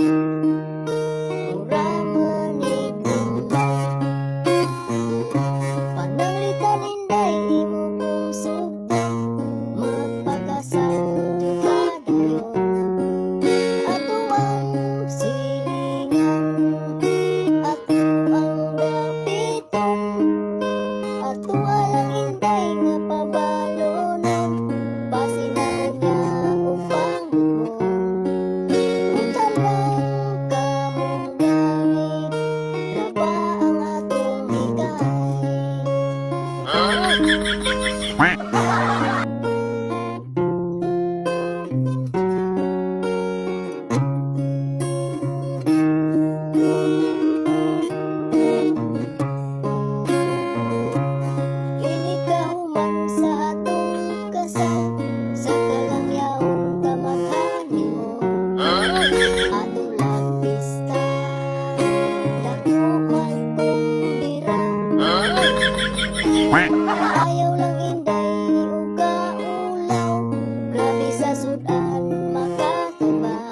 Ura manig umay pananglitan inday imo puso magpakasal kadayon ato ang silingan ato ang dapiton ato alang inday nga pabalonon pasinaw niya upang utan lang kamongay raba ang atong higay. Kinikahuman sa atong kasal sa kalangyaong kamaghanin mo ato lang pista dako man kumbira ayaw lang inday ug kaulaw grabe sa sudan makatubaw.